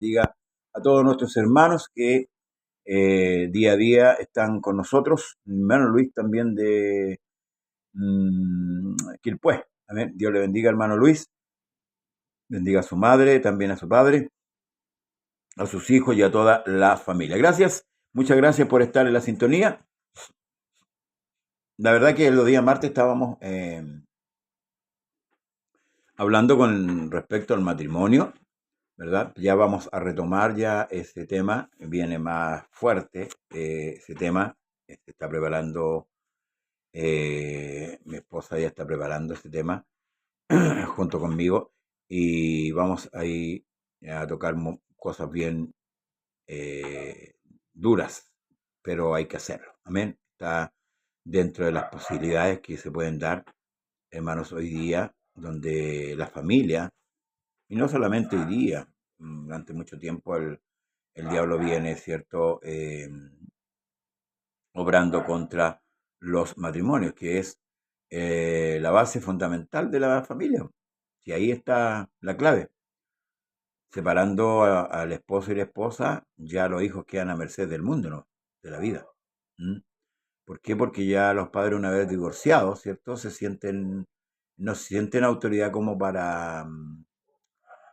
Diga a todos nuestros hermanos que día a día están con nosotros. Mi hermano Luis también de Quilpué. Amén. Dios le bendiga, hermano Luis. Bendiga a su madre, también a su padre, a sus hijos y a toda la familia. Gracias, muchas gracias por estar en la sintonía. La verdad que los días martes estábamos hablando con respecto al matrimonio, ¿verdad? Ya vamos a retomar ya ese tema, viene más fuerte ese tema, se está preparando, mi esposa ya está preparando ese tema junto conmigo y vamos ahí a tocar cosas bien eh, duras, pero hay que hacerlo, amén. Está dentro de las posibilidades que se pueden dar, hermanos, hoy día, donde la familia, y no solamente hoy día, durante mucho tiempo el diablo viene, ¿cierto?, obrando contra los matrimonios, que es la base fundamental de la familia. Y ahí está la clave. Separando al esposo y la esposa, ya los hijos quedan a merced del mundo, ¿no? De la vida. ¿Mm? ¿Por qué? Porque ya los padres, una vez divorciados, ¿cierto?, no sienten autoridad como para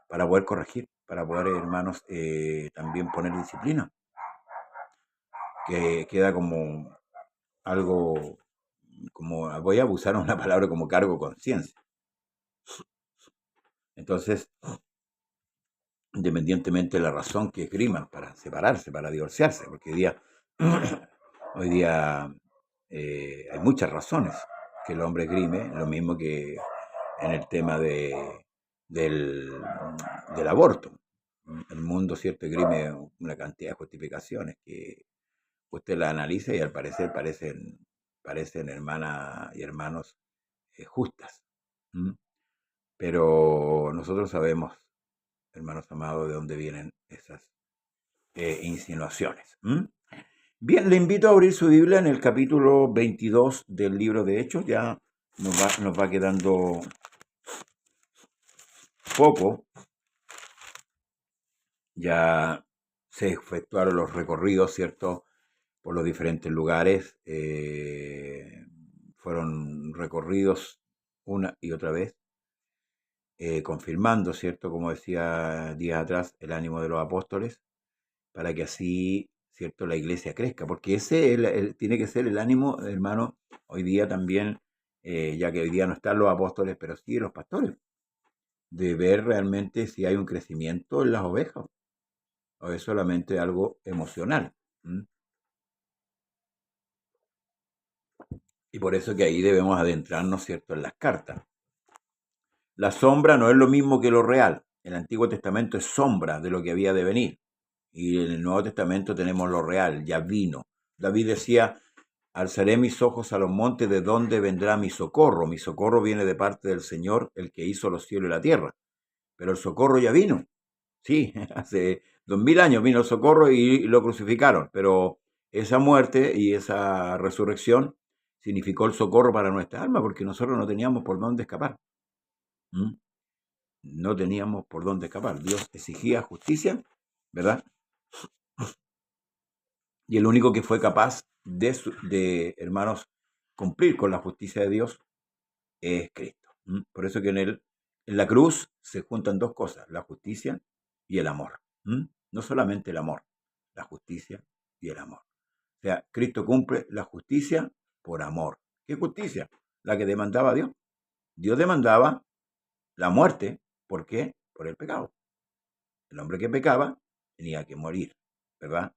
poder corregir, para poder, hermanos, también poner disciplina, que queda como algo, como, voy a abusar una palabra como cargo conciencia. Entonces, independientemente de la razón que esgriman para separarse, para divorciarse, porque hoy día hay muchas razones que el hombre esgrime, lo mismo que en el tema del, del aborto. El mundo, ¿cierto?, esgrime una cantidad de justificaciones que usted la analiza y al parecer parecen hermanas y hermanos justas. ¿Mm? Pero nosotros sabemos, hermanos amados, de dónde vienen esas insinuaciones. ¿Mm? Bien, le invito a abrir su Biblia en el capítulo 22 del libro de Hechos. Ya nos va quedando poco. Ya se efectuaron los recorridos, ¿cierto?, por los diferentes lugares. Fueron recorridos una y otra vez, confirmando, ¿cierto?, como decía días atrás, el ánimo de los apóstoles, para que así, ¿cierto?, la iglesia crezca, porque ese tiene que ser el ánimo, hermano, hoy día también, ya que hoy día no están los apóstoles, pero sí los pastores, de ver realmente si hay un crecimiento en las ovejas, o es solamente algo emocional. ¿Mm? Y por eso que ahí debemos adentrarnos, ¿cierto?, en las cartas. La sombra no es lo mismo que lo real. El Antiguo Testamento es sombra de lo que había de venir. Y en el Nuevo Testamento tenemos lo real, ya vino. David decía, alzaré mis ojos a los montes, ¿de dónde vendrá mi socorro? Mi socorro viene de parte del Señor, el que hizo los cielos y la tierra. Pero el socorro ya vino. Sí, hace 2000 años vino el socorro y lo crucificaron. Pero esa muerte y esa resurrección significó el socorro para nuestra alma, porque nosotros no teníamos por dónde escapar. ¿Mm? No teníamos por dónde escapar. Dios exigía justicia, ¿verdad? Y el único que fue capaz de, hermanos, cumplir con la justicia de Dios es Cristo. ¿Mm? Por eso que en la cruz se juntan dos cosas, la justicia y el amor. ¿Mm? No solamente el amor, la justicia y el amor. O sea, Cristo cumple la justicia por amor. ¿Qué justicia? La que demandaba Dios. Dios demandaba la muerte. ¿Por qué? Por el pecado. El hombre que pecaba tenía que morir, ¿verdad?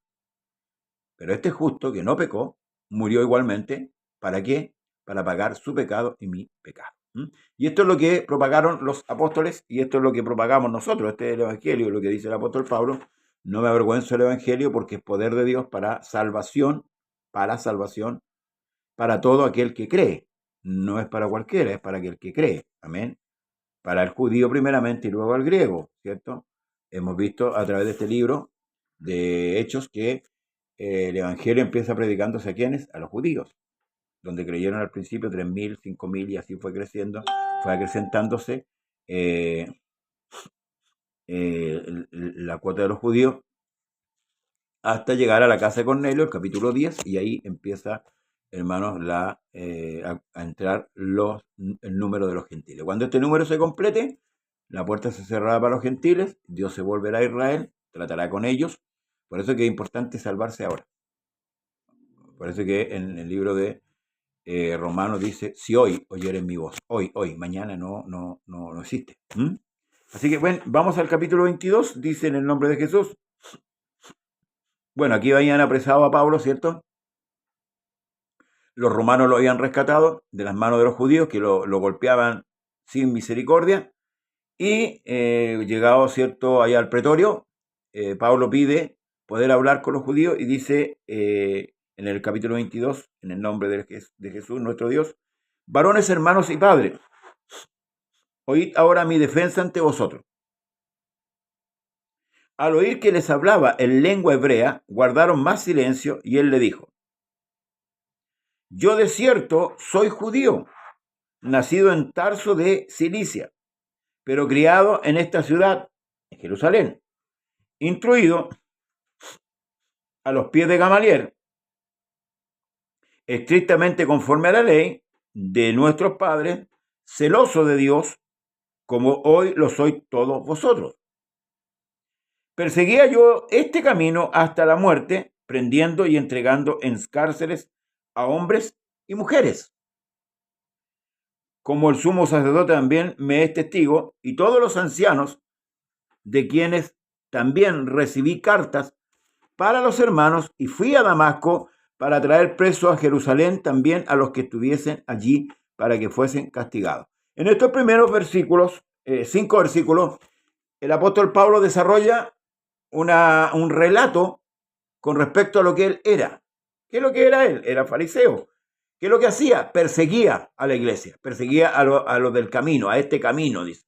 Pero este justo que no pecó, murió igualmente. ¿Para qué? Para pagar su pecado y mi pecado. ¿Mm? Y esto es lo que propagaron los apóstoles y esto es lo que propagamos nosotros. Este es el Evangelio, lo que dice el apóstol Pablo. No me avergüenzo del Evangelio porque es poder de Dios para salvación, para todo aquel que cree. No es para cualquiera, es para aquel que cree. Amén. Para el judío primeramente y luego al griego, ¿cierto? Hemos visto a través de este libro de Hechos que el Evangelio empieza predicándose a quienes, a los judíos, donde creyeron al principio 3000, 5000 y así fue creciendo, fue acrecentándose. eh, la cuota de los judíos, hasta llegar a la casa de Cornelio, el capítulo 10, y ahí empieza, hermanos, a entrar el número de los gentiles. Cuando este número se complete, la puerta se cerrará para los gentiles, Dios se volverá a Israel, tratará con ellos. Por eso que es importante salvarse ahora. Por eso que en el libro de Romanos dice, si hoy oyeres mi voz, hoy, mañana no existe. Así que bueno, vamos al capítulo 22, dice en el nombre de Jesús. Bueno, aquí habían apresado a Pablo, ¿cierto? Los romanos lo habían rescatado de las manos de los judíos, que lo golpeaban sin misericordia. Y llegado, ¿cierto?, allá al pretorio, Pablo pide poder hablar con los judíos y dice en el capítulo 22, en el nombre de Jesús, nuestro Dios, varones, hermanos y padres, oíd ahora mi defensa ante vosotros. Al oír que les hablaba en lengua hebrea, guardaron más silencio y él le dijo, yo de cierto soy judío, nacido en Tarso de Cilicia, pero criado en esta ciudad, en Jerusalén, instruido a los pies de Gamaliel, estrictamente conforme a la ley de nuestros padres, celoso de Dios, como hoy lo sois todos vosotros. Perseguía yo este camino hasta la muerte, prendiendo y entregando en cárceles a hombres y mujeres. Como el sumo sacerdote también me es testigo, y todos los ancianos, de quienes también recibí cartas para los hermanos, y fui a Damasco para traer preso a Jerusalén también a los que estuviesen allí para que fuesen castigados. En estos primeros versículos, 5 versículos, el apóstol Pablo desarrolla un relato con respecto a lo que él era. ¿Qué es lo que era él? Era fariseo. ¿Qué es lo que hacía? Perseguía a la iglesia, perseguía a los del camino, a este camino, dice.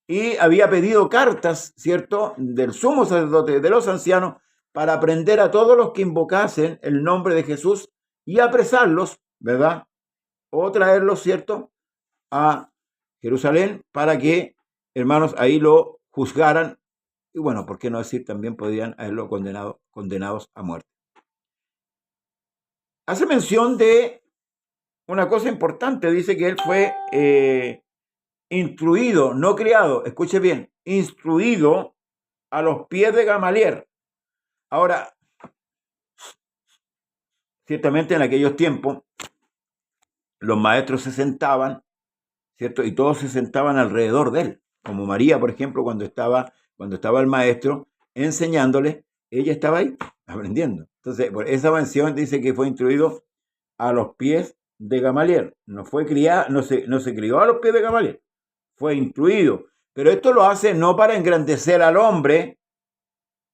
Y había pedido cartas, ¿cierto?, del sumo sacerdote, de los ancianos, para prender a todos los que invocasen el nombre de Jesús y apresarlos, ¿verdad? O traerlos, ¿cierto?, a Jerusalén para que, hermanos, ahí lo juzgaran. Y bueno, ¿por qué no decir también podrían haberlo condenados a muerte? Hace mención de una cosa importante. Dice que él fue instruido, no criado, escuche bien, instruido a los pies de Gamaliel. Ahora, ciertamente en aquellos tiempos, los maestros se sentaban, ¿cierto? Y todos se sentaban alrededor de él. Como María, por ejemplo, cuando estaba el maestro enseñándole, ella estaba ahí aprendiendo. Entonces, por esa mención dice que fue instruido a los pies de Gamaliel. No fue criado, no se crió a los pies de Gamaliel, fue instruido. Pero esto lo hace no para engrandecer al hombre,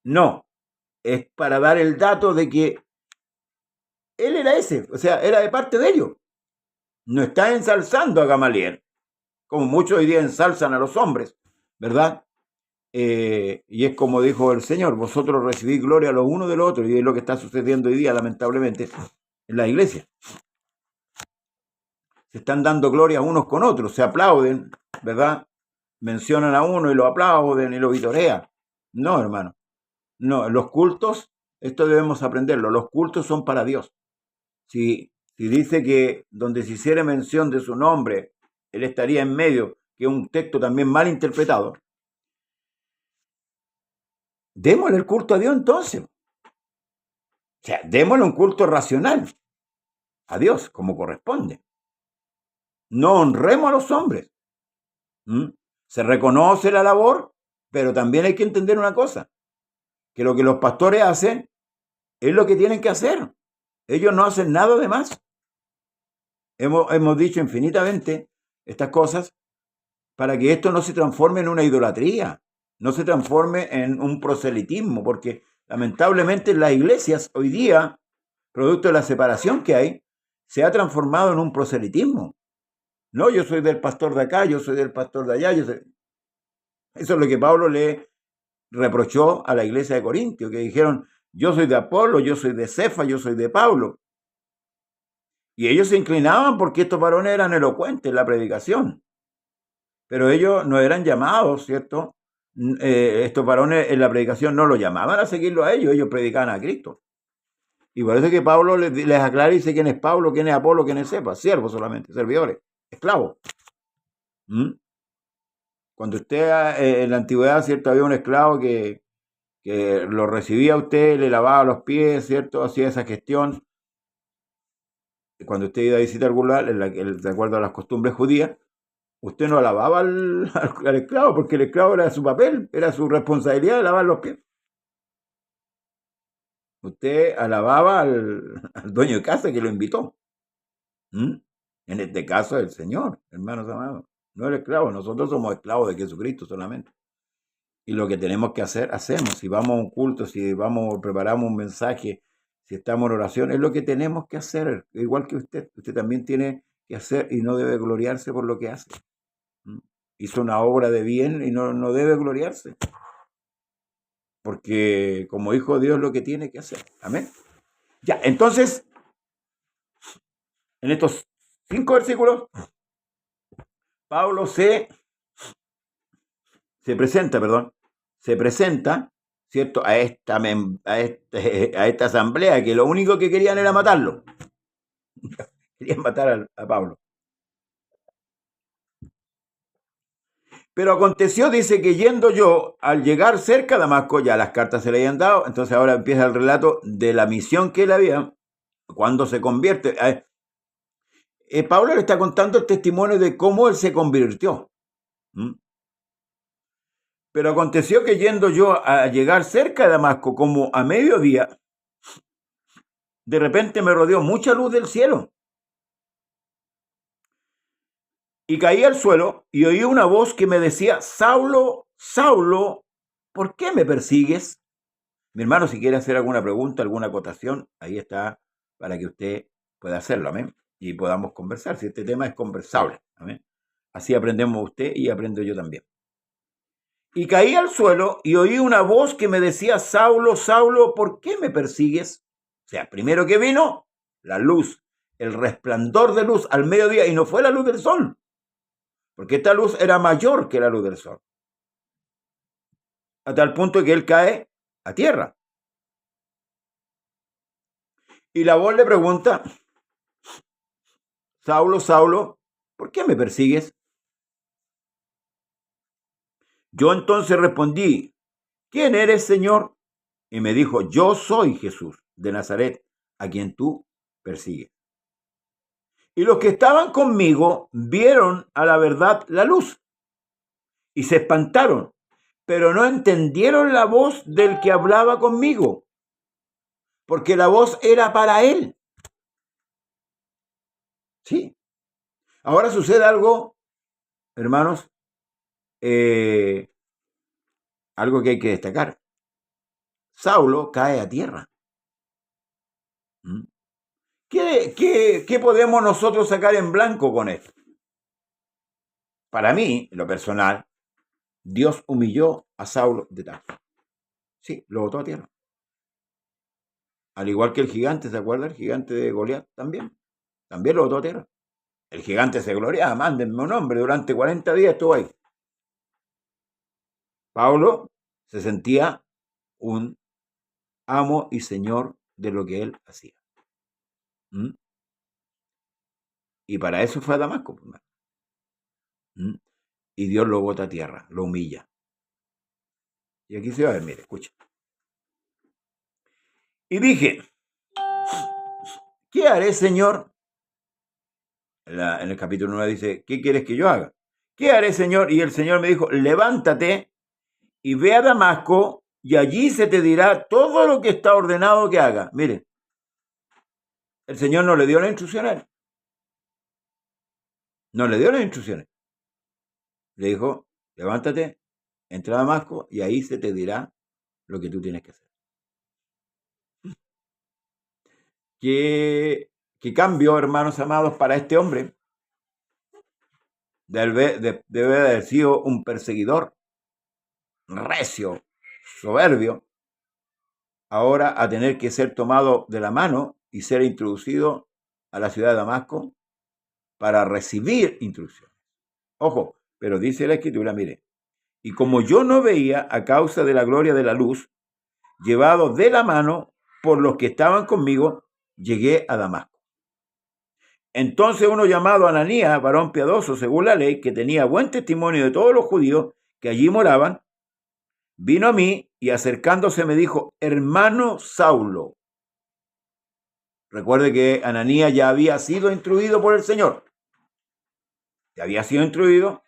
no, es para dar el dato de que él era ese, o sea, era de parte de ellos. No está ensalzando a Gamaliel, como muchos hoy día ensalzan a los hombres, ¿verdad? Y es como dijo el Señor, vosotros recibís gloria los unos de los otros, y es lo que está sucediendo hoy día, lamentablemente, en la iglesia. Se están dando gloria unos con otros, se aplauden, ¿verdad? Mencionan a uno y lo aplauden y lo vitorean. No, hermano. No, los cultos, esto debemos aprenderlo, los cultos son para Dios. Si dice que donde se hiciera mención de su nombre, él estaría en medio, que es un texto también mal interpretado, démosle el culto a Dios entonces. O sea, démosle un culto racional a Dios, como corresponde. No honremos a los hombres. Se reconoce la labor, pero también hay que entender una cosa, que lo que los pastores hacen es lo que tienen que hacer. Ellos no hacen nada de más. Hemos dicho infinitamente estas cosas para que esto no se transforme en una idolatría, no se transforme en un proselitismo, porque lamentablemente las iglesias hoy día, producto de la separación que hay, se ha transformado en un proselitismo. No, yo soy del pastor de acá, yo soy del pastor de allá. Eso es lo que Pablo le reprochó a la iglesia de Corintio, que dijeron, yo soy de Apolo, yo soy de Cefa, yo soy de Pablo. Y ellos se inclinaban porque estos varones eran elocuentes en la predicación. Pero ellos no eran llamados, ¿cierto?, estos varones en la predicación no lo llamaban a seguirlo a ellos, ellos predicaban a Cristo. Y por eso es que Pablo les aclara y dice quién es Pablo, quién es Apolo, quién es Cefa, siervos solamente, servidores, esclavos. ¿Mm? Cuando usted en la antigüedad, ¿cierto? Había un esclavo que lo recibía a usted, le lavaba los pies, ¿cierto? Hacía esa gestión. Cuando usted iba a visitar algún lugar, de acuerdo a las costumbres judías, usted no lavaba al esclavo, porque el esclavo era su papel, era su responsabilidad de lavar los pies. Usted alababa al dueño de casa que lo invitó. ¿Mm? En este caso, el Señor, hermanos amados, no el esclavo. Nosotros somos esclavos de Jesucristo solamente. Y lo que tenemos que hacer, hacemos. Si vamos a un culto, si vamos, preparamos un mensaje, si estamos en oración, es lo que tenemos que hacer. Igual que usted. Usted también tiene que hacer y no debe gloriarse por lo que hace. ¿Mm? Hizo una obra de bien y no debe gloriarse. Porque como hijo de Dios lo que tiene que hacer. Amén. Ya, entonces, en estos 5 versículos, Pablo se presenta, ¿cierto? A esta asamblea que lo único que querían era matarlo. Querían matar a Pablo. Pero aconteció, dice, que yendo yo, al llegar cerca de Damasco, ya las cartas se le habían dado, entonces ahora empieza el relato de la misión que él había, cuando se convierte. Pablo le está contando el testimonio de cómo él se convirtió. ¿Mm? Pero aconteció que yendo yo a llegar cerca de Damasco, como a mediodía, de repente me rodeó mucha luz del cielo. Y caí al suelo y oí una voz que me decía, Saulo, Saulo, ¿por qué me persigues? Mi hermano, si quiere hacer alguna pregunta, alguna acotación, ahí está para que usted pueda hacerlo, amén. Y podamos conversar, si este tema es conversable, amén. Así aprendemos usted y aprendo yo también. Y caí al suelo y oí una voz que me decía, Saulo, Saulo, ¿por qué me persigues? O sea, primero que vino, la luz, el resplandor de luz al mediodía, y no fue la luz del sol, porque esta luz era mayor que la luz del sol, a tal punto que él cae a tierra. Y la voz le pregunta, Saulo, Saulo, ¿por qué me persigues? Yo entonces respondí, ¿quién eres, Señor? Y me dijo, yo soy Jesús de Nazaret, a quien tú persigues. Y los que estaban conmigo vieron a la verdad la luz y se espantaron, pero no entendieron la voz del que hablaba conmigo, porque la voz era para él. Sí. Ahora sucede algo, hermanos, algo que hay que destacar. Saulo cae a tierra. ¿Mm? ¿Qué podemos nosotros sacar en blanco con esto? Para mí, en lo personal, Dios humilló a Saulo de Tarso. Sí, lo botó a tierra. Al igual que el gigante, ¿se acuerda? El gigante de Goliat también lo botó a tierra. El gigante se gloriaba, mándenme un hombre, durante 40 días estuvo ahí. Pablo se sentía un amo y señor de lo que él hacía. ¿Mm? Y para eso fue a Damasco. ¿Mm? Y Dios lo bota a tierra, lo humilla. Y aquí se va a ver, mire, escucha. Y dije, ¿qué haré, Señor? En el capítulo 9 dice, ¿qué quieres que yo haga? ¿Qué haré, Señor? Y el Señor me dijo, levántate y ve a Damasco y allí se te dirá todo lo que está ordenado que haga. Mire, el Señor no le dio las instrucciones. No le dio las instrucciones. Le dijo, levántate, entra a Damasco y ahí se te dirá lo que tú tienes que hacer. ¿Qué cambio, hermanos amados, para este hombre? Debe haber sido un perseguidor recio, soberbio, ahora a tener que ser tomado de la mano y ser introducido a la ciudad de Damasco para recibir instrucciones. Ojo, pero dice la Escritura, mire, Y como yo no veía a causa de la gloria de la luz, llevado de la mano por los que estaban conmigo, llegué a Damasco. Entonces uno llamado Ananías, varón piadoso según la ley, que tenía buen testimonio de todos los judíos que allí moraban, vino a mí y acercándose me dijo: hermano Saulo. Recuerde que Ananías ya había sido instruido por el Señor. Ya había sido instruido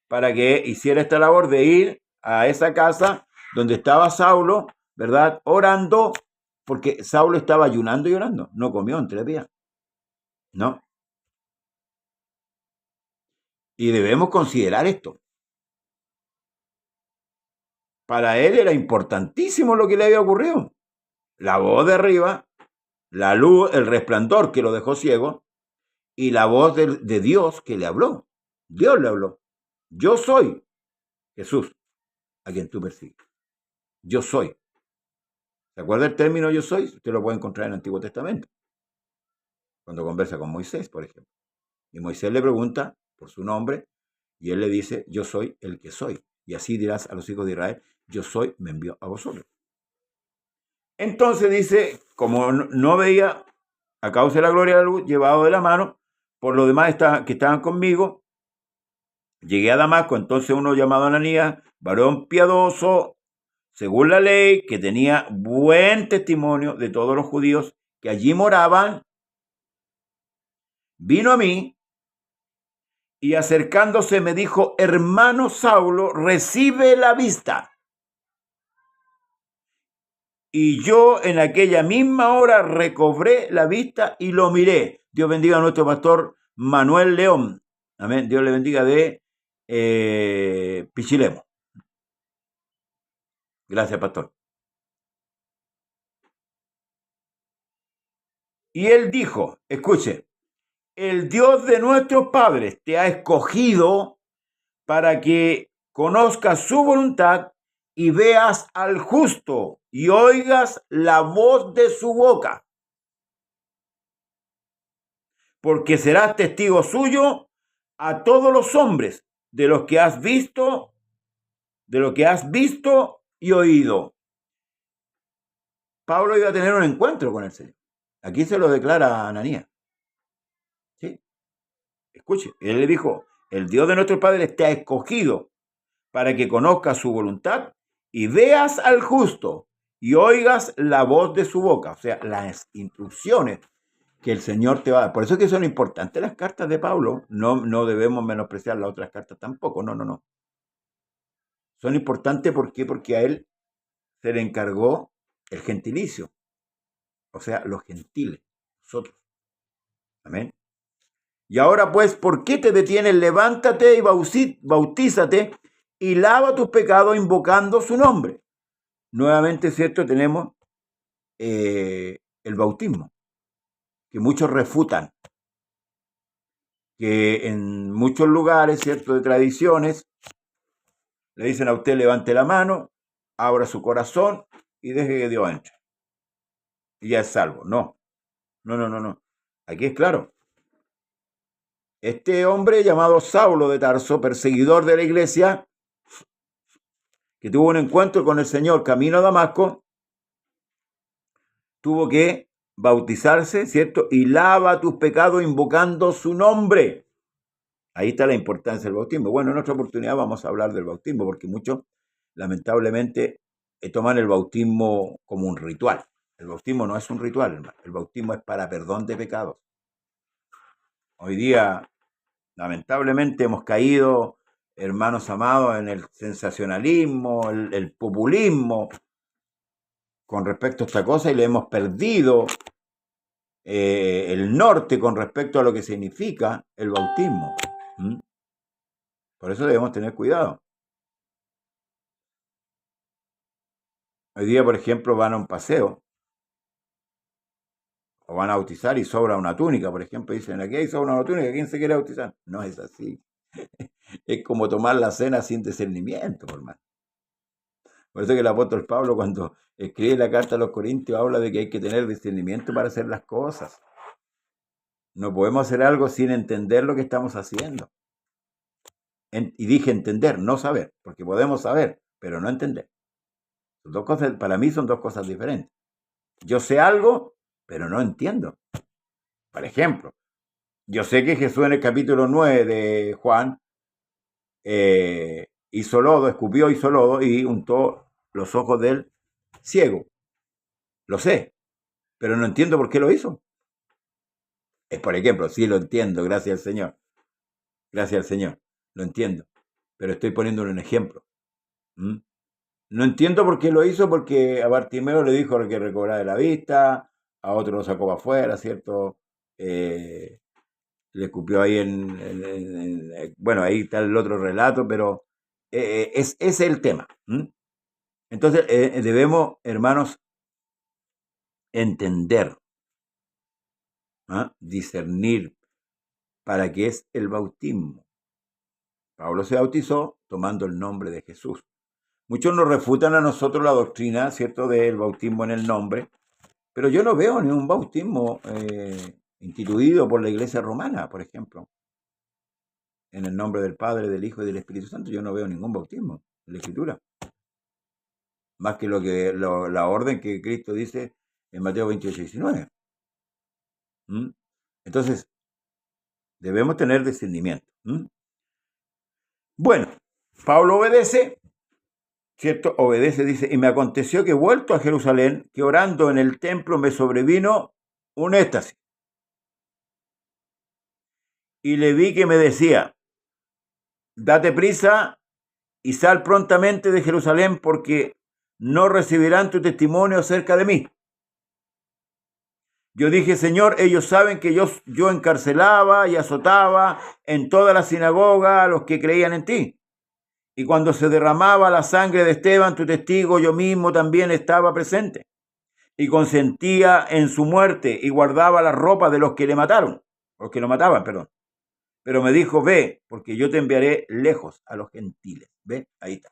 para que hiciera esta labor de ir a esa casa donde estaba Saulo, ¿verdad? Orando, porque Saulo estaba ayunando y orando. No comió en 3 días. ¿No? Y debemos considerar esto. Para él era importantísimo lo que le había ocurrido. La voz de arriba, la luz, el resplandor que lo dejó ciego, y la voz de Dios que le habló. Dios le habló. Yo soy Jesús, a quien tú persigues. Yo soy. ¿Se acuerda el término yo soy? Usted lo puede encontrar en el Antiguo Testamento. Cuando conversa con Moisés, por ejemplo. Y Moisés le pregunta por su nombre y él le dice: yo soy el que soy. Y así dirás a los hijos de Israel: yo soy, me envió a vosotros. Entonces dice, como no veía a causa de la gloria de la luz, llevado de la mano por los demás que estaban conmigo, llegué a Damasco. Entonces uno llamado Ananías, varón piadoso según la ley, que tenía buen testimonio de todos los judíos que allí moraban, vino a mí y acercándose me dijo: hermano Saulo, recibe la vista. Y yo en aquella misma hora recobré la vista y lo miré. Dios bendiga a nuestro pastor Manuel León. Amén. Dios le bendiga de Pichilemu. Gracias, pastor. Y él dijo, escuche: el Dios de nuestros padres te ha escogido para que conozcas su voluntad y veas al justo y oigas la voz de su boca. Porque serás testigo suyo a todos los hombres de lo que has visto y oído. Pablo iba a tener un encuentro con el Señor. Aquí se lo declara a Ananías. ¿Sí? Escuche, él le dijo: el Dios de nuestros padres te ha escogido para que conozcas su voluntad y veas al justo y oigas la voz de su boca. O sea, las instrucciones que el Señor te va a dar. Por eso es que son importantes las cartas de Pablo. No debemos menospreciar las otras cartas tampoco. No. Son importantes porque a él se le encargó el gentilicio. O sea, los gentiles, nosotros. Amén. Y ahora pues, ¿por qué te detienes? Levántate y bautízate y lava tus pecados invocando su nombre. Nuevamente, ¿cierto? Tenemos el bautismo, que muchos refutan, que en muchos lugares, ¿cierto?, de tradiciones, le dicen a usted: levante la mano, abra su corazón y deje que Dios entre. Y ya es salvo. No. Aquí es claro. Este hombre llamado Saulo de Tarso, perseguidor de la iglesia, que tuvo un encuentro con el Señor camino a Damasco, tuvo que bautizarse, ¿cierto? Y lava tus pecados invocando su nombre. Ahí está la importancia del bautismo. Bueno, en otra oportunidad vamos a hablar del bautismo, porque muchos, lamentablemente, toman el bautismo como un ritual. El bautismo no es un ritual, hermano. El bautismo es para perdón de pecados. Hoy día, lamentablemente, hemos caído, hermanos amados, en el sensacionalismo, el populismo con respecto a esta cosa, y le hemos perdido el norte con respecto a lo que significa el bautismo. Por eso debemos tener cuidado. Hoy día, por ejemplo, van a un paseo o van a bautizar y sobra una túnica, por ejemplo, dicen: aquí hay sobra una túnica, ¿quién se quiere bautizar? No es así. Es como tomar la cena sin discernimiento, hermano. Por eso que el apóstol Pablo, cuando escribe la carta a los Corintios, habla de que hay que tener discernimiento para hacer las cosas. No podemos hacer algo sin entender lo que estamos haciendo. Y dije entender, no saber, porque podemos saber, pero no entender. Dos cosas, para mí son dos cosas diferentes. Yo sé algo, pero no entiendo. Por ejemplo, yo sé que Jesús en el capítulo 9 de Juan hizo lodo, escupió, hizo lodo y untó los ojos del ciego. Lo sé, pero no entiendo por qué lo hizo. Por ejemplo, sí lo entiendo, gracias al Señor. Gracias al Señor, lo entiendo. Pero estoy poniéndole un ejemplo. ¿Mm? No entiendo por qué lo hizo, porque a Bartimeo le dijo que recobrara la vista, a otro lo sacó para afuera, ¿cierto? Le escupió ahí bueno, ahí está el otro relato, pero ese es el tema. Entonces, debemos, hermanos, entender, discernir para qué es el bautismo. Pablo se bautizó tomando el nombre de Jesús. Muchos nos refutan a nosotros la doctrina, ¿cierto?, del bautismo en el nombre, pero yo no veo ningún bautismo instituido por la Iglesia romana, por ejemplo. En el nombre del Padre, del Hijo y del Espíritu Santo, yo no veo ningún bautismo en la Escritura. Más que la orden que Cristo dice en Mateo 28:19. Entonces, debemos tener discernimiento. Bueno, Pablo obedece, ¿cierto? Obedece, dice, y me aconteció que vuelto a Jerusalén, que orando en el templo me sobrevino un éxtasis. Y le vi que me decía, date prisa y sal prontamente de Jerusalén, porque no recibirán tu testimonio acerca de mí. Yo dije, Señor, ellos saben que yo encarcelaba y azotaba en toda la sinagoga a los que creían en ti. Y cuando se derramaba la sangre de Esteban, tu testigo, yo mismo también estaba presente. Y consentía en su muerte y guardaba la ropa de los que le mataron, los que lo mataban, perdón. Pero me dijo, ve, porque yo te enviaré lejos a los gentiles. Ve, ahí está.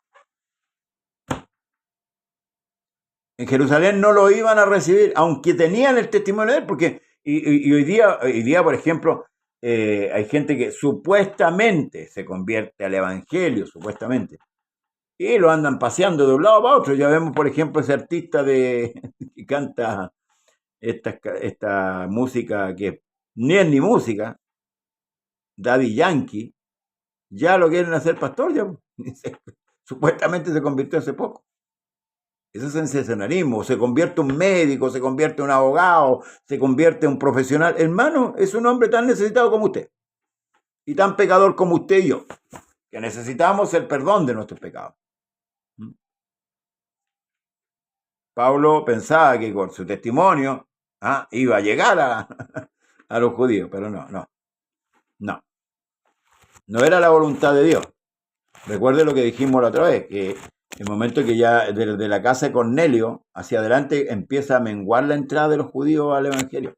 En Jerusalén no lo iban a recibir, aunque tenían el testimonio de él, porque y hoy día, por ejemplo, hay gente que supuestamente se convierte al evangelio, supuestamente, y lo andan paseando de un lado para otro. Ya vemos, por ejemplo, ese artista que canta esta música que ni es ni música, Daddy Yankee, ya lo quieren hacer pastor, ya. Supuestamente se convirtió hace poco. Eso es sensacionalismo. Se convierte un médico, se convierte un abogado, se convierte un profesional. Hermano, es un hombre tan necesitado como usted y tan pecador como usted y yo, que necesitamos el perdón de nuestros pecados. Pablo pensaba que con su testimonio iba a llegar a los judíos, pero no. No era la voluntad de Dios. Recuerde lo que dijimos la otra vez, que el momento que ya desde la casa de Cornelio hacia adelante empieza a menguar la entrada de los judíos al evangelio.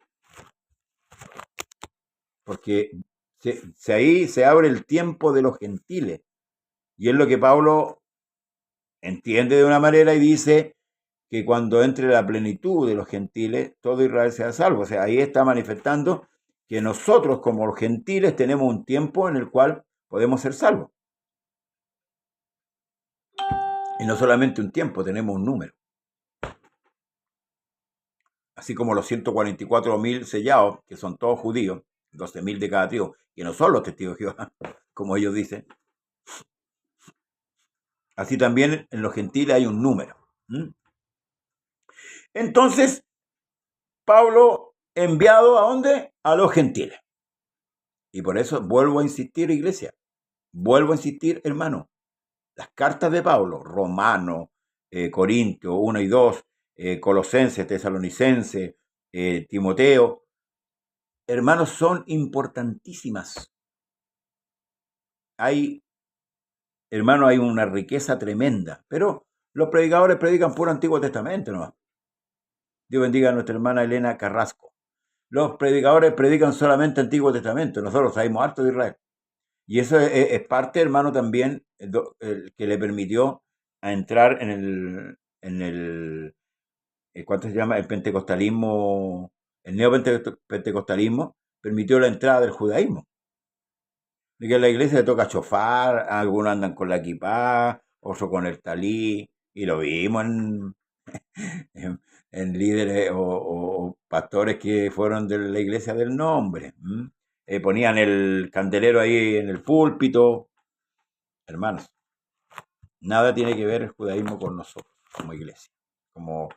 Porque ahí se abre el tiempo de los gentiles. Y es lo que Pablo entiende de una manera y dice que cuando entre la plenitud de los gentiles, todo Israel sea salvo. O sea, ahí está manifestando que nosotros como los gentiles tenemos un tiempo en el cual podemos ser salvos. Y no solamente un tiempo, tenemos un número. Así como los 144.000 sellados, que son todos judíos, 12.000 de cada tribu, que no son los testigos de Jehová, como ellos dicen. Así también en los gentiles hay un número. Entonces, Pablo enviado ¿a dónde? A los gentiles. Y por eso vuelvo a insistir, iglesia, vuelvo a insistir, hermano, las cartas de Pablo, Romano, Corintio 1 y 2, Colosenses, Tesalonicenses, Timoteo, hermanos, son importantísimas. Hermano, hay una riqueza tremenda, pero los predicadores predican puro Antiguo Testamento nomás. Dios bendiga a nuestra hermana Elena Carrasco. Los predicadores predican solamente Antiguo Testamento, nosotros sabemos harto de Israel. Y eso es parte, hermano, también el que le permitió a entrar en el ¿cuánto se llama? El pentecostalismo, el neopentecostalismo, permitió la entrada del judaísmo. De que en la iglesia le toca chofar, algunos andan con la kipá, otros con el talí, y lo vimos en, en líderes o pastores que fueron de la iglesia del nombre. Ponían el candelero ahí en el púlpito. Hermanos, nada tiene que ver el judaísmo con nosotros como iglesia. Como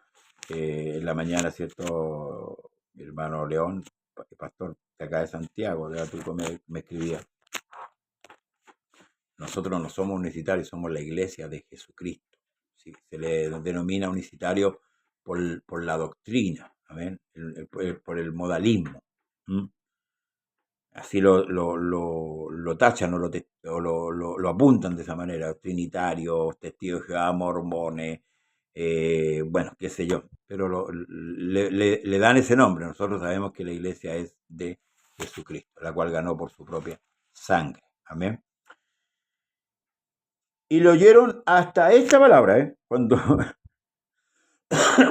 en la mañana, ¿cierto? Mi hermano León, pastor de acá de Santiago, de Atuco, me escribía. Nosotros no somos unicitarios, somos la iglesia de Jesucristo. ¿Sí? Se le denomina unicitario por la doctrina, ¿amén? Por el modalismo. ¿Mm? Así lo tachan o lo apuntan de esa manera, trinitarios, testigos de Jehová, mormones, bueno, qué sé yo, pero le dan ese nombre. Nosotros sabemos que la iglesia es de Jesucristo, la cual ganó por su propia sangre. Amén. Y lo oyeron hasta esta palabra, cuando,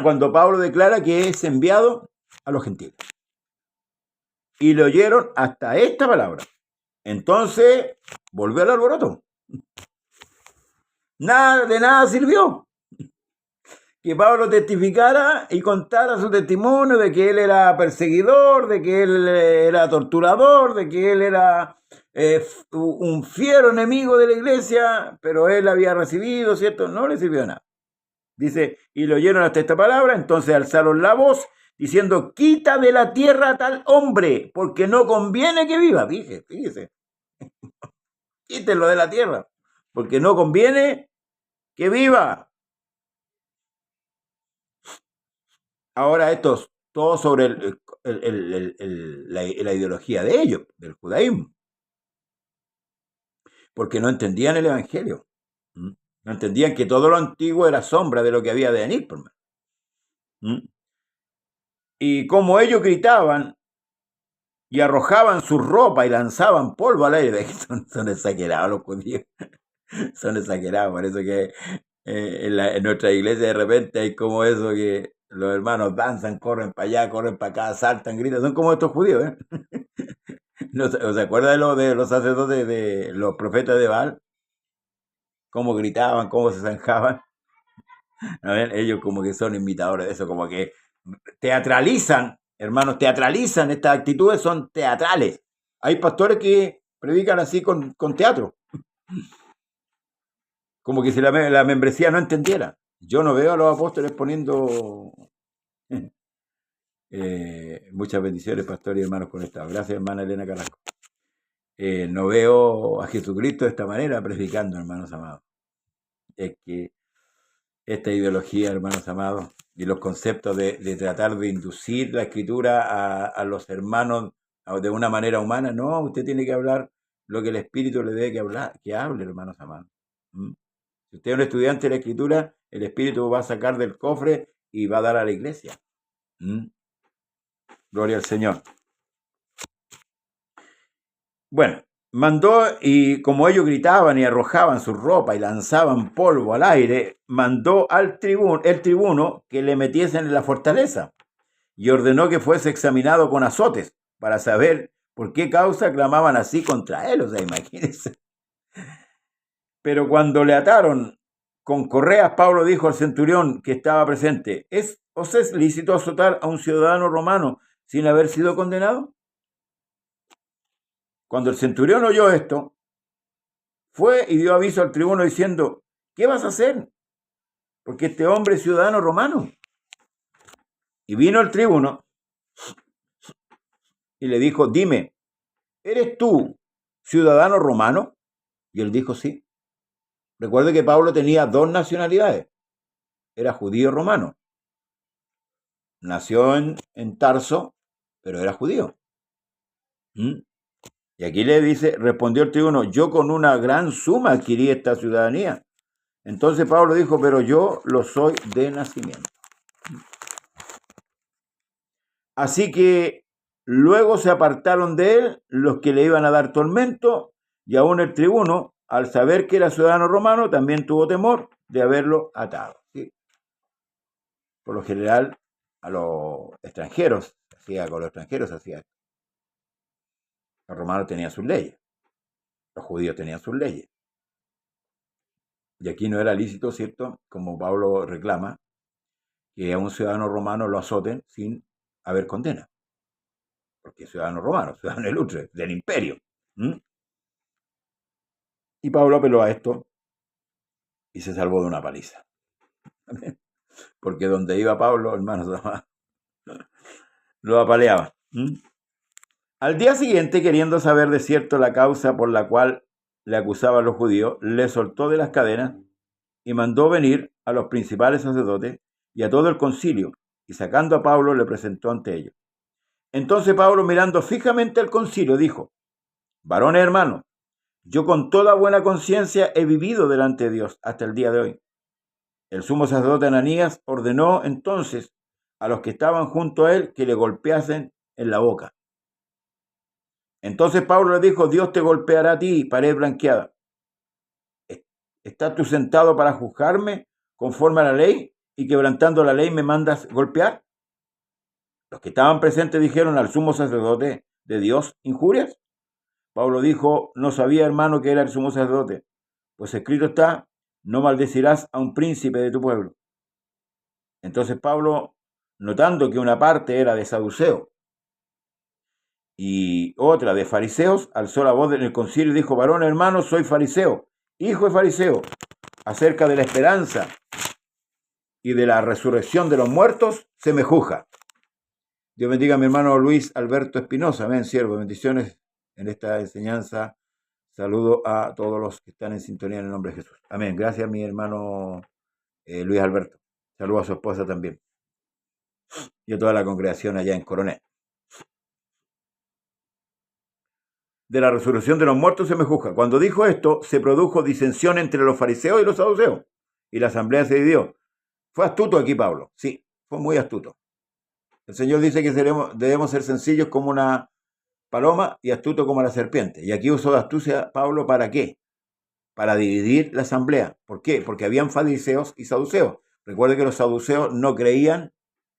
cuando Pablo declara que es enviado a los gentiles. Y lo oyeron hasta esta palabra. Entonces, volvió al alboroto. Nada, de nada sirvió que Pablo testificara y contara su testimonio de que él era perseguidor, de que él era torturador, de que él era un fiero enemigo de la iglesia, pero él había recibido, ¿cierto? No le sirvió nada. Dice, y lo oyeron hasta esta palabra, entonces alzaron la voz, diciendo, quita de la tierra a tal hombre, porque no conviene que viva. Fíjese, quítenlo de la tierra, porque no conviene que viva. Ahora esto es todo sobre la ideología de ellos, del judaísmo, porque no entendían el evangelio. No entendían que todo lo antiguo era sombra de lo que había de venir. Y como ellos gritaban y arrojaban su ropa y lanzaban polvo al aire, son exagerados los judíos, son exagerados, por eso que en nuestra iglesia de repente hay como eso que los hermanos danzan, corren para allá, corren para acá, saltan, gritan, son como estos judíos, ¿eh? ¿No se acuerda de los sacerdotes, de los profetas de Baal? Cómo gritaban, cómo se zanjaban. A ver, ellos como que son imitadores de eso, como que teatralizan, hermanos, teatralizan, estas actitudes son teatrales. Hay pastores que predican así con teatro, como que si la membresía no entendiera. Yo no veo a los apóstoles poniendo muchas bendiciones, pastores y hermanos conectados. Gracias, hermana Elena Carrasco. No veo a Jesucristo de esta manera predicando, hermanos amados. Es que esta ideología, hermanos amados, y los conceptos de tratar de inducir la escritura a los hermanos de una manera humana, no, usted tiene que hablar lo que el Espíritu le debe que hablar, que hable, hermanos amados. Si usted es un estudiante de la escritura, el Espíritu va a sacar del cofre y va a dar a la iglesia. Gloria al Señor. Bueno, mandó, y como ellos gritaban y arrojaban su ropa y lanzaban polvo al aire, mandó el tribuno que le metiesen en la fortaleza y ordenó que fuese examinado con azotes para saber por qué causa clamaban así contra él. O sea, imagínense. Pero cuando le ataron con correas, Pablo dijo al centurión que estaba presente, ¿os es lícito azotar a un ciudadano romano sin haber sido condenado? Cuando el centurión oyó esto, fue y dio aviso al tribuno diciendo, ¿qué vas a hacer? Porque este hombre es ciudadano romano. Y vino el tribuno y le dijo, dime, ¿eres tú ciudadano romano? Y él dijo, sí. Recuerde que Pablo tenía dos nacionalidades. Era judío romano. Nació en Tarso, pero era judío. Y aquí le dice, respondió el tribuno, yo con una gran suma adquirí esta ciudadanía. Entonces Pablo dijo, pero yo lo soy de nacimiento. Así que luego se apartaron de él los que le iban a dar tormento, y aún el tribuno, al saber que era ciudadano romano, también tuvo temor de haberlo atado. ¿Sí? Por lo general, a los extranjeros, con los extranjeros hacía esto. Los romanos tenían sus leyes. Los judíos tenían sus leyes. Y aquí no era lícito, ¿cierto? Como Pablo reclama, que a un ciudadano romano lo azoten sin haber condena. Porque es ciudadano romano, ciudadano ilustre, del imperio. Y Pablo apeló a esto y se salvó de una paliza. Porque donde iba Pablo, hermanos, lo apaleaban. Al día siguiente, queriendo saber de cierto la causa por la cual le acusaban los judíos, le soltó de las cadenas y mandó venir a los principales sacerdotes y a todo el concilio, y sacando a Pablo le presentó ante ellos. Entonces Pablo, mirando fijamente al concilio, dijo: varones hermanos, yo con toda buena conciencia he vivido delante de Dios hasta el día de hoy. El sumo sacerdote Ananías ordenó entonces a los que estaban junto a él que le golpeasen en la boca. Entonces Pablo le dijo: Dios te golpeará a ti, pared blanqueada. ¿Estás tú sentado para juzgarme conforme a la ley y quebrantando la ley me mandas golpear? Los que estaban presentes dijeron al sumo sacerdote de Dios injurias. Pablo dijo: no sabía, hermano, que era el sumo sacerdote, pues escrito está: no maldecirás a un príncipe de tu pueblo. Entonces Pablo, notando que una parte era de saduceos y otra de fariseos, alzó la voz en el concilio y dijo: varón hermano, soy fariseo, hijo de fariseo, acerca de la esperanza y de la resurrección de los muertos se me juzga. Dios bendiga a mi hermano Luis Alberto Espinosa. Amén, siervo. Bendiciones en esta enseñanza. Saludo a todos los que están en sintonía en el nombre de Jesús. Amén. Gracias a mi hermano Luis Alberto. Saludo a su esposa también. Y a toda la congregación allá en Coronel. De la resurrección de los muertos se me juzga. Cuando dijo esto, se produjo disensión entre los fariseos y los saduceos, y la asamblea se dividió. Fue astuto aquí Pablo. Sí, fue muy astuto. El Señor dice que debemos ser sencillos como una paloma y astuto como la serpiente. Y aquí usó de astucia Pablo, ¿para qué? Para dividir la asamblea. ¿Por qué? Porque habían fariseos y saduceos. Recuerde que los saduceos no creían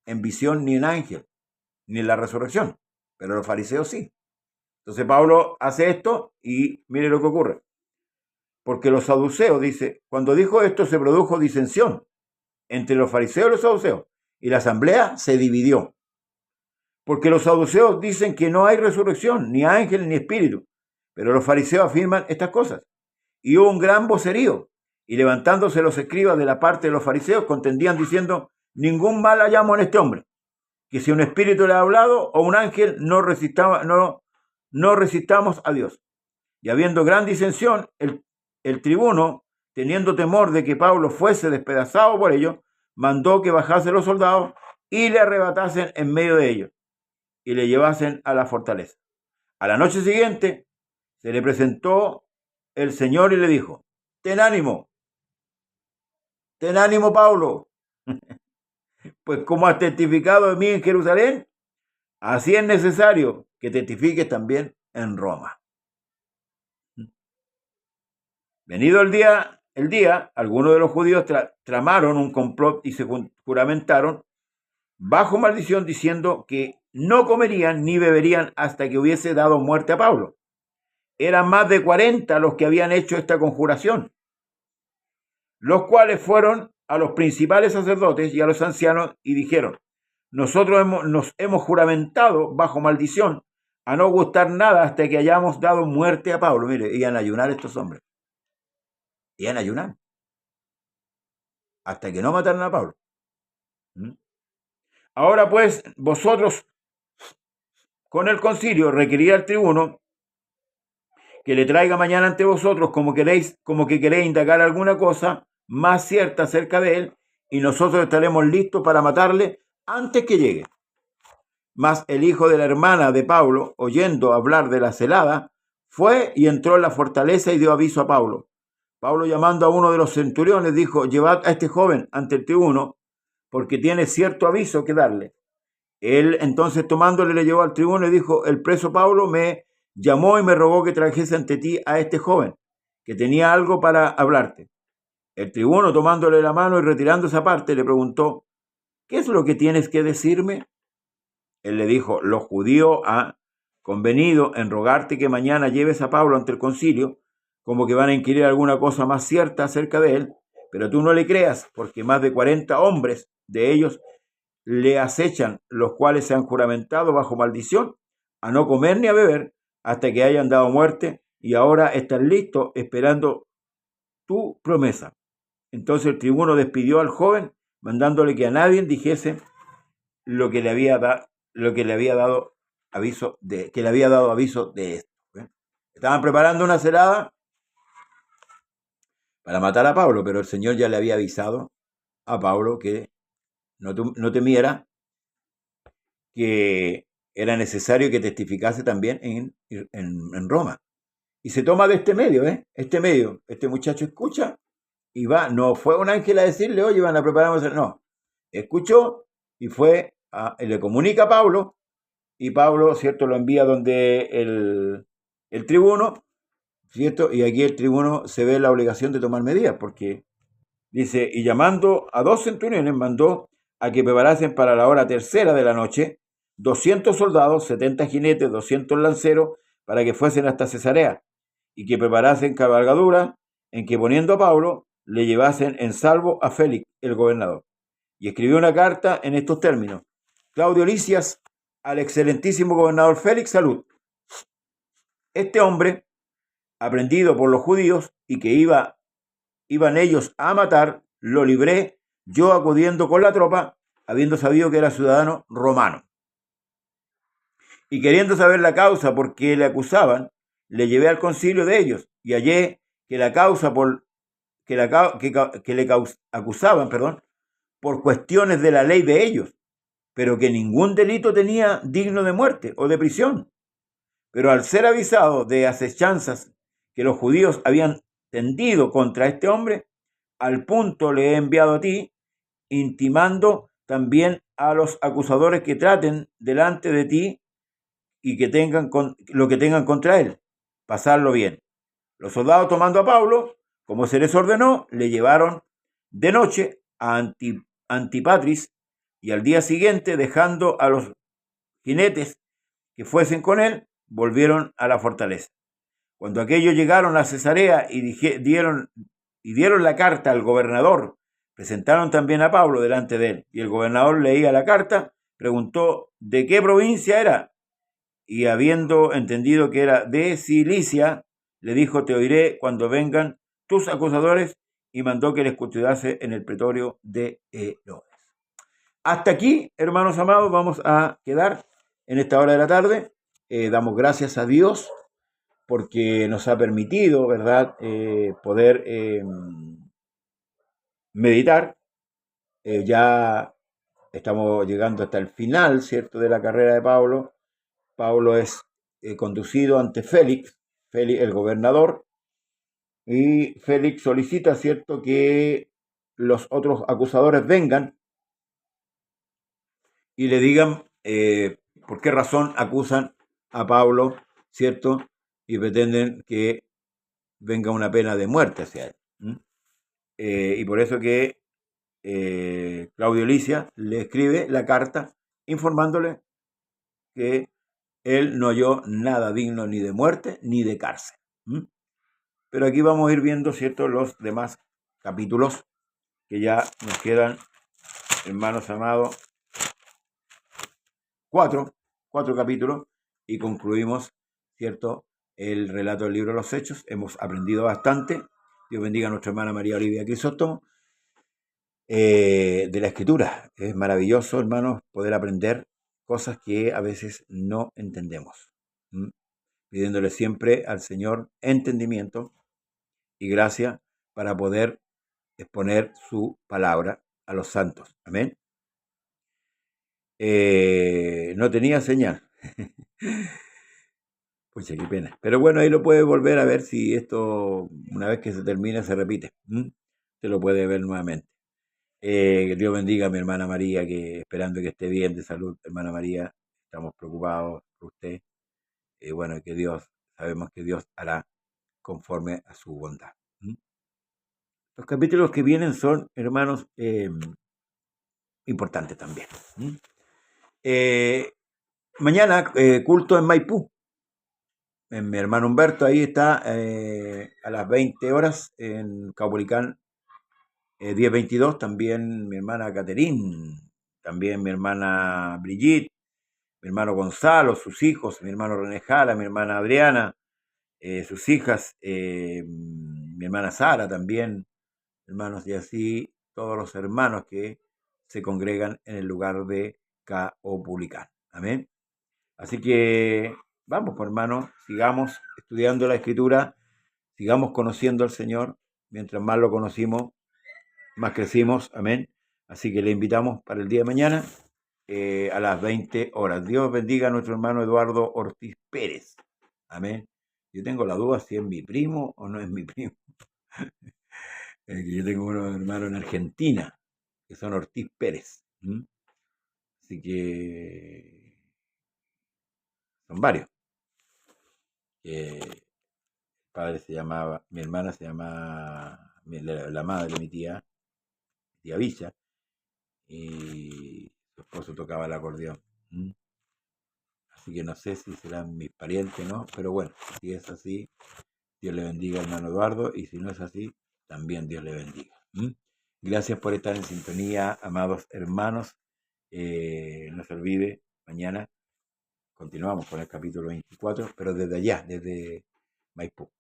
en visión ni en ángel, ni en la resurrección, pero los fariseos sí. Entonces Pablo hace esto y mire lo que ocurre. Porque los saduceos, dice, cuando dijo esto se produjo disensión entre los fariseos y los saduceos, y la asamblea se dividió. Porque los saduceos dicen que no hay resurrección, ni ángel ni espíritu, pero los fariseos afirman estas cosas. Y hubo un gran vocerío, y levantándose los escribas de la parte de los fariseos contendían diciendo: ningún mal hallamos en este hombre, que si un espíritu le ha hablado o un ángel no resistamos a Dios. Y habiendo gran disensión, el tribuno, teniendo temor de que Pablo fuese despedazado por ello, mandó que bajasen los soldados y le arrebatasen en medio de ellos y le llevasen a la fortaleza. A la noche siguiente se le presentó el Señor y le dijo: ten ánimo Pablo, pues como has testificado de mí en Jerusalén, así es necesario que testifiques también en Roma. Venido el día, algunos de los judíos tramaron un complot y se juramentaron bajo maldición, diciendo que no comerían ni beberían hasta que hubiese dado muerte a Pablo. Eran más de 40 los que habían hecho esta conjuración, los cuales fueron a los principales sacerdotes y a los ancianos y dijeron: nosotros nos hemos juramentado bajo maldición a no gustar nada hasta que hayamos dado muerte a Pablo. Mire, iban a ayunar estos hombres. Iban a ayunar hasta que no mataran a Pablo. Ahora pues, vosotros con el concilio requerid al tribuno que le traiga mañana ante vosotros como que queréis indagar alguna cosa más cierta acerca de él, y nosotros estaremos listos para matarle antes que llegue. Mas el hijo de la hermana de Pablo, oyendo hablar de la celada, fue y entró en la fortaleza y dio aviso a Pablo. Pablo, llamando a uno de los centuriones, dijo: llevad a este joven ante el tribuno, porque tiene cierto aviso que darle. Él entonces, tomándole, le llevó al tribuno y dijo: el preso Pablo me llamó y me rogó que trajese ante ti a este joven, que tenía algo para hablarte. El tribuno, tomándole la mano y retirándose aparte, le preguntó: ¿qué es lo que tienes que decirme? Él le dijo: los judíos han convenido en rogarte que mañana lleves a Pablo ante el concilio como que van a inquirir alguna cosa más cierta acerca de él, pero tú no le creas, porque más de 40 hombres de ellos le acechan, los cuales se han juramentado bajo maldición a no comer ni a beber hasta que hayan dado muerte, y ahora están listos esperando tu promesa. Entonces el tribuno despidió al joven, mandándole que a nadie dijese lo que le había dado aviso de esto. Estaban preparando una celada para matar a Pablo, pero el Señor ya le había avisado a Pablo que no temiera, que era necesario que testificase también en Roma. Y se toma de este medio, este muchacho escucha y va, no fue un ángel a decirle, oye, van a prepararnos, no, escuchó y le comunica a Pablo, y Pablo, ¿cierto?, lo envía donde el tribuno, ¿cierto? Y aquí el tribuno se ve la obligación de tomar medidas, porque dice, y llamando a 2 centuriones, mandó a que preparasen para la hora tercera de la noche 200 soldados, 70 jinetes, 200 lanceros, para que fuesen hasta Cesarea, y que preparasen cabalgadura, en que poniendo a Pablo, le llevasen en salvo a Félix, el gobernador. Y escribió una carta en estos términos: Claudio Lisias, al excelentísimo gobernador Félix, salud. Este hombre, aprendido por los judíos y que iban ellos a matar, lo libré yo acudiendo con la tropa, habiendo sabido que era ciudadano romano. Y queriendo saber la causa por qué le acusaban, le llevé al concilio de ellos y hallé que la causa que le acusaban, por cuestiones de la ley de ellos, pero que ningún delito tenía digno de muerte o de prisión. Pero al ser avisado de acechanzas que los judíos habían tendido contra este hombre, al punto le he enviado a ti, intimando también a los acusadores que traten delante de ti y que tengan lo que tengan contra él, pasarlo bien. Los soldados, tomando a Pablo, como se les ordenó, le llevaron de noche a Antipatris, y al día siguiente, dejando a los jinetes que fuesen con él, volvieron a la fortaleza. Cuando aquellos llegaron a Cesarea y dieron la carta al gobernador, presentaron también a Pablo delante de él, y el gobernador leía la carta, preguntó de qué provincia era, y habiendo entendido que era de Cilicia, le dijo: te oiré cuando vengan tus acusadores, y mandó que les custodiase en el pretorio de Herodes. Hasta aquí, hermanos amados, vamos a quedar en esta hora de la tarde. Damos gracias a Dios porque nos ha permitido, ¿verdad?, poder meditar. Ya estamos llegando hasta el final, ¿cierto?, de la carrera de Pablo. Pablo es conducido ante Félix, el gobernador, y Félix solicita, ¿cierto?, que los otros acusadores vengan y le digan por qué razón acusan a Pablo, ¿cierto?, y pretenden que venga una pena de muerte hacia él. Y por eso que Claudio Lisias le escribe la carta informándole que él no halló nada digno ni de muerte ni de cárcel. Pero aquí vamos a ir viendo, ¿cierto?, los demás capítulos, que ya nos quedan, hermanos amados, cuatro capítulos, y concluimos, ¿cierto?, el relato del libro de los Hechos. Hemos aprendido bastante. Dios bendiga a nuestra hermana María Olivia Crisóstomo de la Escritura. Es maravilloso, hermanos, poder aprender cosas que a veces no entendemos. Pidiéndole siempre al Señor entendimiento y gracia para poder exponer su palabra a los santos. Amén. No tenía señal. Pues qué pena. Pero bueno, ahí lo puede volver a ver si esto, una vez que se termina, se repite. Se lo puede ver nuevamente. Que Dios bendiga a mi hermana María, que esperando que esté bien de salud, hermana María. Estamos preocupados por usted. Bueno, que Dios, sabemos que Dios hará conforme a su bondad. Los capítulos que vienen son, hermanos, importantes también. Mañana, culto en Maipú. mi hermano Humberto ahí está a las 20 horas en Caupolicán 1022. También mi hermana Caterine, también mi hermana Brigitte, mi hermano Gonzalo, sus hijos, mi hermano René Jala, mi hermana Adriana, sus hijas, mi hermana Sara también, hermanos, y así todos los hermanos que se congregan en el lugar de Caupolicán. Amén. Así que vamos, pues, hermano, sigamos estudiando la Escritura, sigamos conociendo al Señor. Mientras más lo conocimos, más crecimos. Amén. Así que le invitamos para el día de mañana a las 20 horas. Dios bendiga a nuestro hermano Eduardo Ortiz Pérez. Amén. Yo tengo la duda si es mi primo o no es mi primo. Yo tengo unos hermanos en Argentina que son Ortiz Pérez. Así que son varios. El padre se llamaba, mi hermana se llamaba, la madre de mi tía Villa, y su esposo tocaba el acordeón. Así que no sé si serán mis parientes, ¿no? Pero bueno, si es así, Dios le bendiga, hermano Eduardo, y si no es así, también Dios le bendiga. Gracias por estar en sintonía, amados hermanos. No se olvide, mañana continuamos con el capítulo 24, pero desde allá, desde Maipú.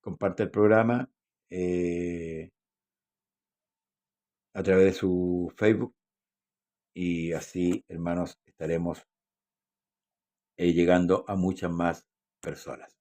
Comparte el programa a través de su Facebook y así, hermanos, estaremos llegando a muchas más personas.